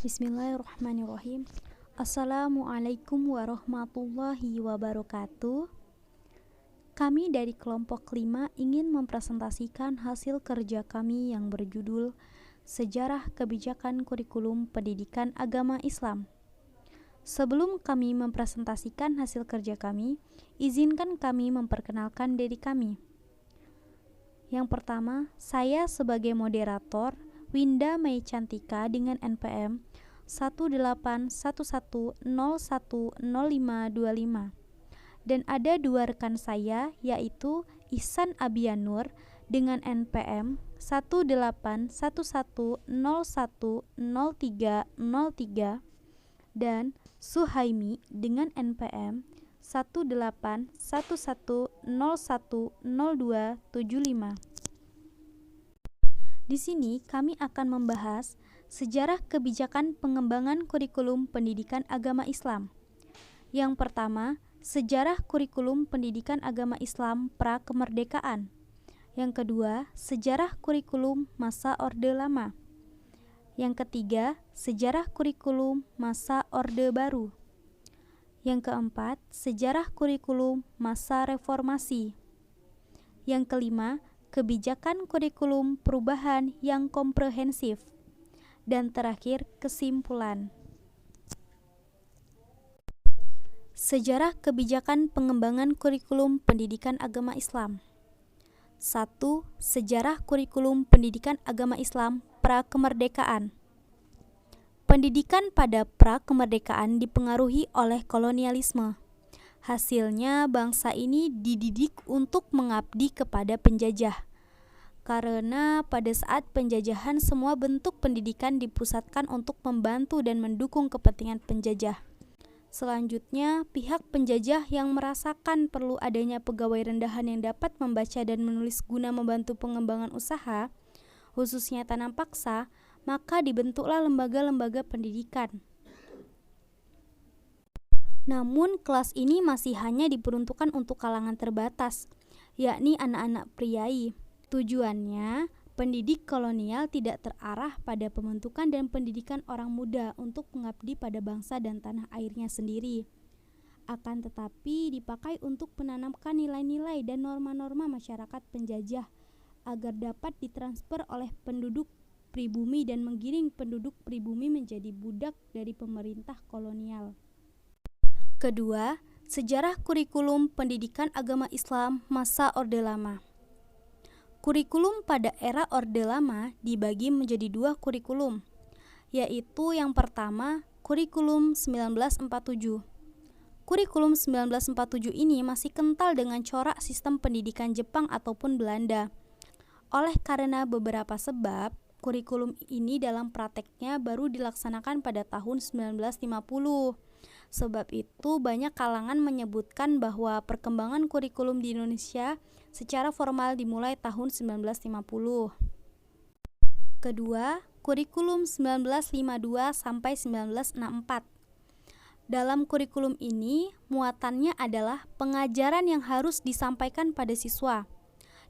Bismillahirrahmanirrahim. Assalamualaikum warahmatullahi wabarakatuh. Kami dari kelompok 5 ingin mempresentasikan hasil kerja kami yang berjudul Sejarah Kebijakan Kurikulum Pendidikan Agama Islam. Sebelum kami mempresentasikan hasil kerja kami, izinkan kami memperkenalkan diri kami. Yang pertama, saya sebagai moderator Winda Mei Cantika dengan NPM 18110100525, dan ada dua rekan saya yaitu Ihsan Abianur dengan NPM 18110100303 dan Suhaimi dengan NPM 18110100275. Di sini kami akan membahas sejarah kebijakan pengembangan kurikulum pendidikan agama Islam. Yang pertama, sejarah kurikulum pendidikan agama Islam pra-kemerdekaan. Yang kedua, sejarah kurikulum masa Orde Lama. Yang ketiga, sejarah kurikulum masa Orde Baru. Yang keempat, sejarah kurikulum masa reformasi. Yang kelima, kebijakan kurikulum perubahan yang komprehensif. Dan terakhir, kesimpulan. Sejarah kebijakan pengembangan kurikulum pendidikan agama Islam. 1. Sejarah kurikulum pendidikan agama Islam pra-kemerdekaan. Pendidikan pada pra-kemerdekaan dipengaruhi oleh kolonialisme. Hasilnya, bangsa ini dididik untuk mengabdi kepada penjajah. Karena pada saat penjajahan, semua bentuk pendidikan dipusatkan untuk membantu dan mendukung kepentingan penjajah. Selanjutnya, pihak penjajah yang merasakan perlu adanya pegawai rendahan yang dapat membaca dan menulis guna membantu pengembangan usaha, khususnya tanam paksa, maka dibentuklah lembaga-lembaga pendidikan. Namun, kelas ini masih hanya diperuntukkan untuk kalangan terbatas, yakni anak-anak priai. Tujuannya, pendidik kolonial tidak terarah pada pembentukan dan pendidikan orang muda untuk mengabdi pada bangsa dan tanah airnya sendiri. Akan tetapi, dipakai untuk menanamkan nilai-nilai dan norma-norma masyarakat penjajah agar dapat ditransfer oleh penduduk pribumi dan menggiring penduduk pribumi menjadi budak dari pemerintah kolonial. Kedua, sejarah kurikulum pendidikan agama Islam masa Orde Lama. Kurikulum pada era Orde Lama dibagi menjadi dua kurikulum, yaitu yang pertama, kurikulum 1947. Kurikulum 1947 ini masih kental dengan corak sistem pendidikan Jepang ataupun Belanda. Oleh karena beberapa sebab, kurikulum ini dalam prakteknya baru dilaksanakan pada tahun 1950. Sebab itu banyak kalangan menyebutkan bahwa perkembangan kurikulum di Indonesia secara formal dimulai tahun 1950. Kedua, kurikulum 1952 sampai 1964. Dalam kurikulum ini, muatannya adalah pengajaran yang harus disampaikan pada siswa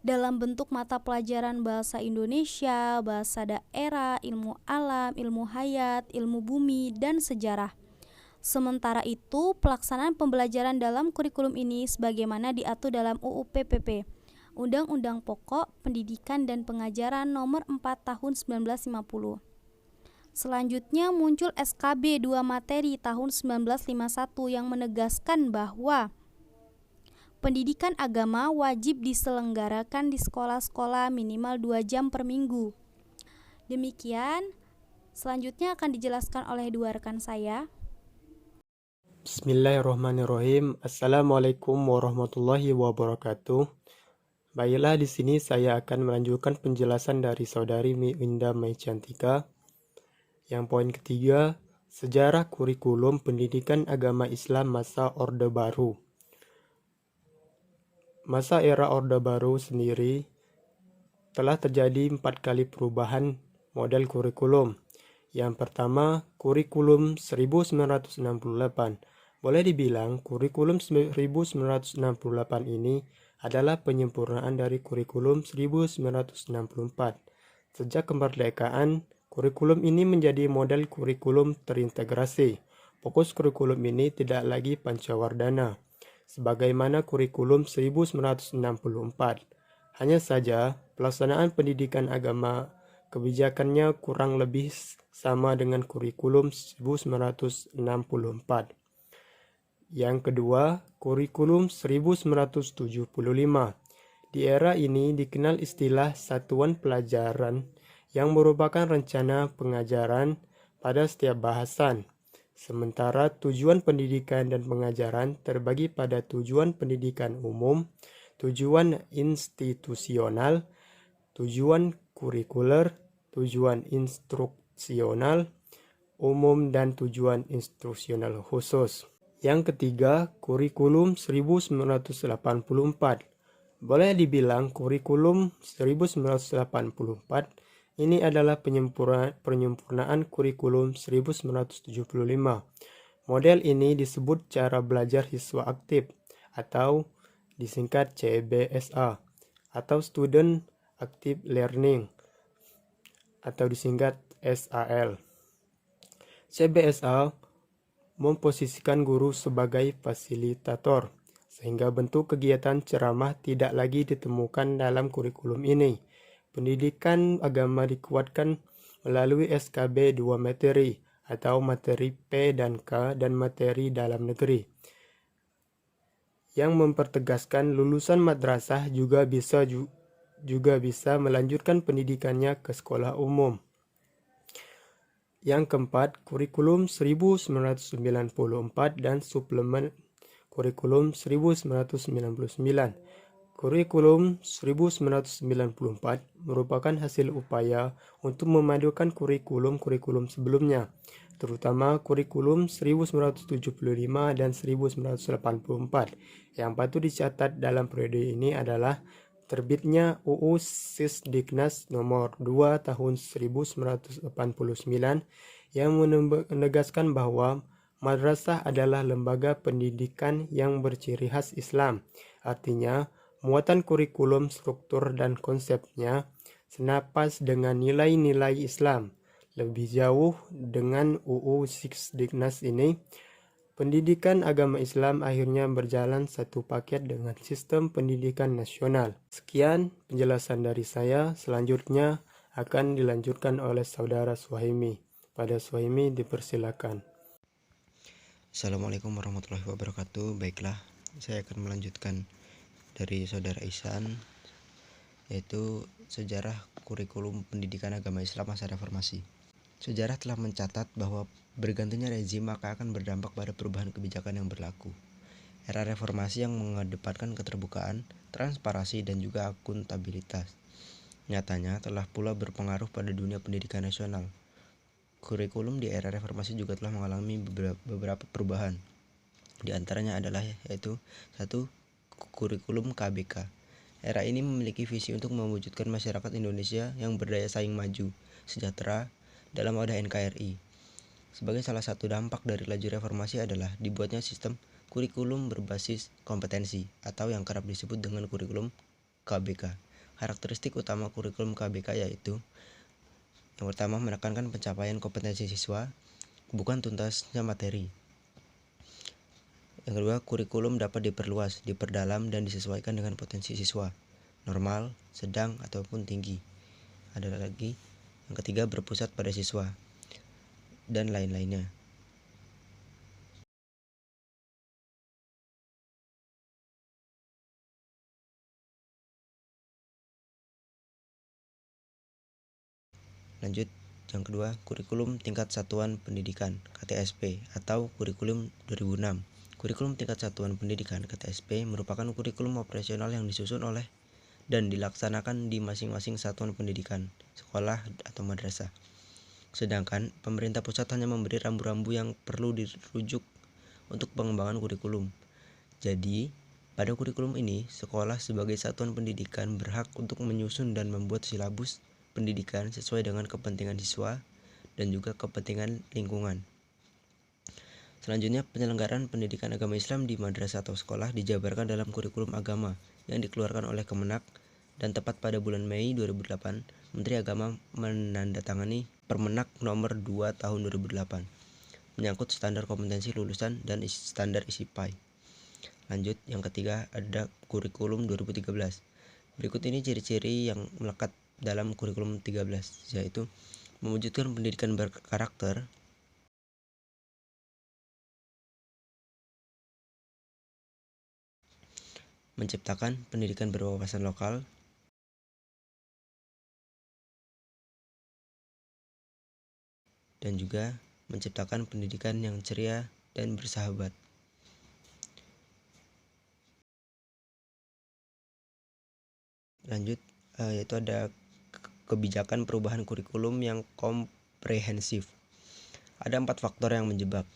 dalam bentuk mata pelajaran bahasa Indonesia, bahasa daerah, ilmu alam, ilmu hayat, ilmu bumi, dan sejarah. Sementara itu, pelaksanaan pembelajaran dalam kurikulum ini sebagaimana diatur dalam UU PPP, Undang-Undang Pokok Pendidikan dan Pengajaran Nomor 4 Tahun 1950. Selanjutnya muncul SKB 2 Materi tahun 1951 yang menegaskan bahwa pendidikan agama wajib diselenggarakan di sekolah-sekolah minimal 2 jam per minggu. Demikian, selanjutnya akan dijelaskan oleh dua rekan saya. Bismillahirrahmanirrahim. Assalamualaikum warahmatullahi wabarakatuh. Baiklah, di sini saya akan melanjutkan penjelasan dari saudari Winda Mei Cantika. Yang poin ketiga, sejarah kurikulum pendidikan agama Islam masa Orde Baru. Masa era Orde Baru sendiri telah terjadi 4 kali perubahan model kurikulum. Yang pertama, kurikulum 1968. Boleh dibilang kurikulum 1968 ini adalah penyempurnaan dari kurikulum 1964. Sejak kemerdekaan, Kurikulum ini menjadi model kurikulum terintegrasi. Fokus kurikulum ini tidak lagi pancawardhana, sebagaimana kurikulum 1964. Hanya saja, pelaksanaan pendidikan agama kebijakannya kurang lebih sama dengan kurikulum 1964. Yang kedua, kurikulum 1975. Di era ini dikenal istilah satuan pelajaran yang merupakan rencana pengajaran pada setiap bahasan. Sementara tujuan pendidikan dan pengajaran terbagi pada tujuan pendidikan umum, tujuan institusional, tujuan kurikuler, tujuan instruksional umum, dan tujuan instruksional khusus. Yang ketiga, kurikulum 1984. Boleh dibilang kurikulum 1984 ini adalah penyempurnaan kurikulum 1975. Model ini disebut cara belajar siswa aktif atau disingkat CBSA atau Student Active Learning atau disingkat SAL. CBSA memposisikan guru sebagai fasilitator, sehingga bentuk kegiatan ceramah tidak lagi ditemukan dalam kurikulum ini. Pendidikan agama dikuatkan melalui SKB 2 materi atau materi P dan K dan materi dalam negeri, yang mempertegaskan lulusan madrasah juga bisa melanjutkan pendidikannya ke sekolah umum. Yang keempat, kurikulum 1994 dan suplemen kurikulum 1999. Kurikulum 1994 merupakan hasil upaya untuk memadukan kurikulum-kurikulum sebelumnya, terutama kurikulum 1975 dan 1984. Yang patut dicatat dalam periode ini adalah terbitnya UU Sisdiknas nomor 2 tahun 1989 yang menegaskan bahwa madrasah adalah lembaga pendidikan yang berciri khas Islam. Artinya, muatan kurikulum, struktur, dan konsepnya senapas dengan nilai-nilai Islam. Lebih jauh, dengan UU Sisdiknas ini, pendidikan agama Islam akhirnya berjalan satu paket dengan sistem pendidikan nasional. Sekian penjelasan dari saya. Selanjutnya akan dilanjutkan oleh saudara Suhaimi. Pada Suhaimi dipersilakan. Assalamualaikum warahmatullahi wabarakatuh. Baiklah, saya akan melanjutkan dari saudara Ihsan, yaitu sejarah kurikulum pendidikan agama Islam masa reformasi. Sejarah telah mencatat bahwa bergantinya rezim maka akan berdampak pada perubahan kebijakan yang berlaku. Era reformasi yang mengedepankan keterbukaan, transparansi, dan juga akuntabilitas nyatanya telah pula berpengaruh pada dunia pendidikan nasional. Kurikulum di era reformasi juga telah mengalami beberapa perubahan. Di antaranya adalah yaitu 1. Kurikulum KBK. Era ini memiliki visi untuk mewujudkan masyarakat Indonesia yang berdaya saing maju, sejahtera dalam wadah NKRI. Sebagai salah satu dampak dari laju reformasi adalah dibuatnya sistem kurikulum berbasis kompetensi atau yang kerap disebut dengan kurikulum KBK. Karakteristik utama kurikulum KBK yaitu yang pertama, menekankan pencapaian kompetensi siswa, bukan tuntasnya materi. Yang kedua, kurikulum dapat diperluas, diperdalam, dan disesuaikan dengan potensi siswa, normal, sedang, ataupun tinggi. Ada lagi, yang ketiga, berpusat pada siswa, dan lain-lainnya. Lanjut, yang kedua, kurikulum tingkat satuan pendidikan KTSP atau kurikulum 2006. Kurikulum tingkat satuan pendidikan KTSP merupakan kurikulum operasional yang disusun oleh dan dilaksanakan di masing-masing satuan pendidikan, sekolah atau madrasah. Sedangkan pemerintah pusat hanya memberi rambu-rambu yang perlu dirujuk untuk pengembangan kurikulum. Jadi, pada kurikulum ini, sekolah sebagai satuan pendidikan berhak untuk menyusun dan membuat silabus pendidikan sesuai dengan kepentingan siswa dan juga kepentingan lingkungan. Selanjutnya, penyelenggaraan pendidikan agama Islam di madrasah atau sekolah dijabarkan dalam kurikulum agama yang dikeluarkan oleh Kemenak dan tepat pada bulan Mei 2008 Menteri Agama menandatangani Permenak nomor 2 tahun 2008 menyangkut standar kompetensi lulusan dan standar isi PAI. Lanjut, yang ketiga ada kurikulum 2013. Berikut ini ciri-ciri yang melekat dalam kurikulum 13, yaitu mewujudkan pendidikan berkarakter, menciptakan pendidikan berwawasan lokal, dan juga menciptakan pendidikan yang ceria dan bersahabat. Lanjut, yaitu ada kebijakan perubahan kurikulum yang komprehensif. Ada 4 faktor yang menjebak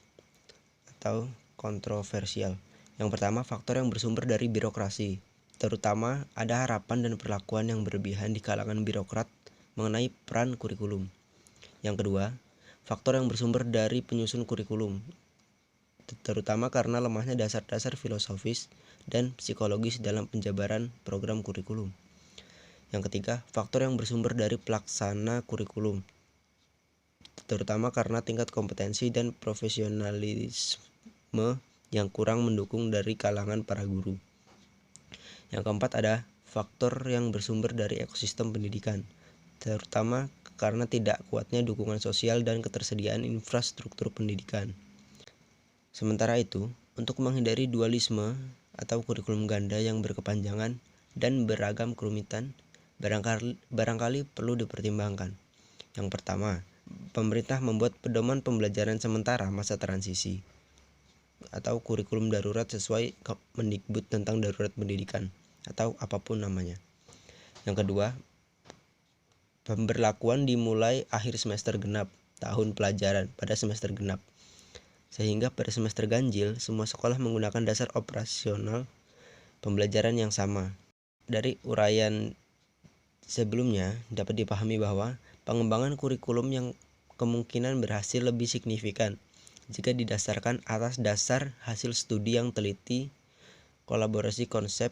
atau kontroversial. Yang pertama, faktor yang bersumber dari birokrasi. Terutama ada harapan dan perlakuan yang berlebihan di kalangan birokrat mengenai peran kurikulum. Yang kedua, faktor yang bersumber dari penyusun kurikulum, terutama karena lemahnya dasar-dasar filosofis dan psikologis dalam penjabaran program kurikulum. Yang ketiga, faktor yang bersumber dari pelaksana kurikulum, terutama karena tingkat kompetensi dan profesionalisme yang kurang mendukung dari kalangan para guru. Yang keempat ada faktor yang bersumber dari ekosistem pendidikan, terutama karena tidak kuatnya dukungan sosial dan ketersediaan infrastruktur pendidikan. Sementara itu, untuk menghindari dualisme atau kurikulum ganda yang berkepanjangan dan beragam kerumitan, barangkali perlu dipertimbangkan. Yang pertama, pemerintah membuat pedoman pembelajaran sementara masa transisi atau kurikulum darurat sesuai Kemendikbud tentang darurat pendidikan atau apapun namanya. Yang kedua, pemberlakuan dimulai akhir semester genap tahun pelajaran pada semester genap, sehingga pada semester ganjil semua sekolah menggunakan dasar operasional pembelajaran yang sama. Dari uraian sebelumnya dapat dipahami bahwa pengembangan kurikulum yang kemungkinan berhasil lebih signifikan jika didasarkan atas dasar hasil studi yang teliti, kolaborasi konsep,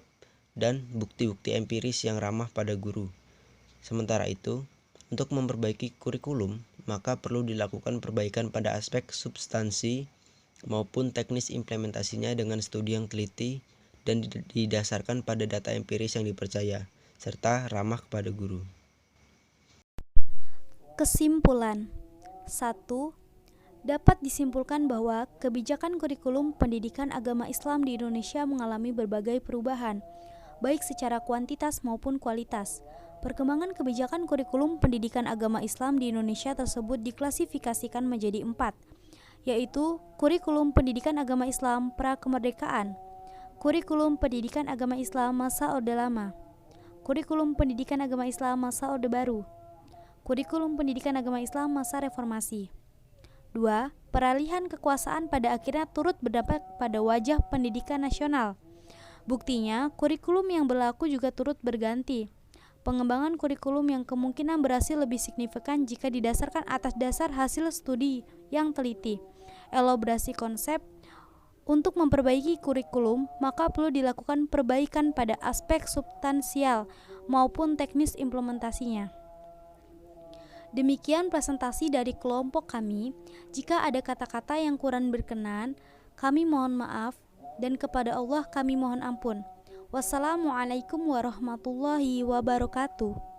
dan bukti-bukti empiris yang ramah pada guru. Sementara itu, untuk memperbaiki kurikulum, maka perlu dilakukan perbaikan pada aspek substansi maupun teknis implementasinya dengan studi yang teliti dan didasarkan pada data empiris yang dipercaya, serta ramah kepada guru. Kesimpulan 1. Dapat disimpulkan bahwa kebijakan kurikulum pendidikan agama Islam di Indonesia mengalami berbagai perubahan, baik secara kuantitas maupun kualitas. Perkembangan kebijakan kurikulum pendidikan agama Islam di Indonesia tersebut diklasifikasikan menjadi 4, yaitu kurikulum pendidikan agama Islam pra-kemerdekaan, kurikulum pendidikan agama Islam masa Orde Lama, kurikulum pendidikan agama Islam masa Orde Baru, kurikulum pendidikan agama Islam masa Reformasi. 2. Peralihan kekuasaan pada akhirnya turut berdampak pada wajah pendidikan nasional. Buktinya, kurikulum yang berlaku juga turut berganti. Pengembangan kurikulum yang kemungkinan berhasil lebih signifikan jika didasarkan atas dasar hasil studi yang teliti. Elaborasi konsep. Untuk memperbaiki kurikulum, maka perlu dilakukan perbaikan pada aspek substansial maupun teknis implementasinya. Demikian presentasi dari kelompok kami. Jika ada kata-kata yang kurang berkenan, kami mohon maaf dan kepada Allah kami mohon ampun. Wassalamualaikum warahmatullahi wabarakatuh.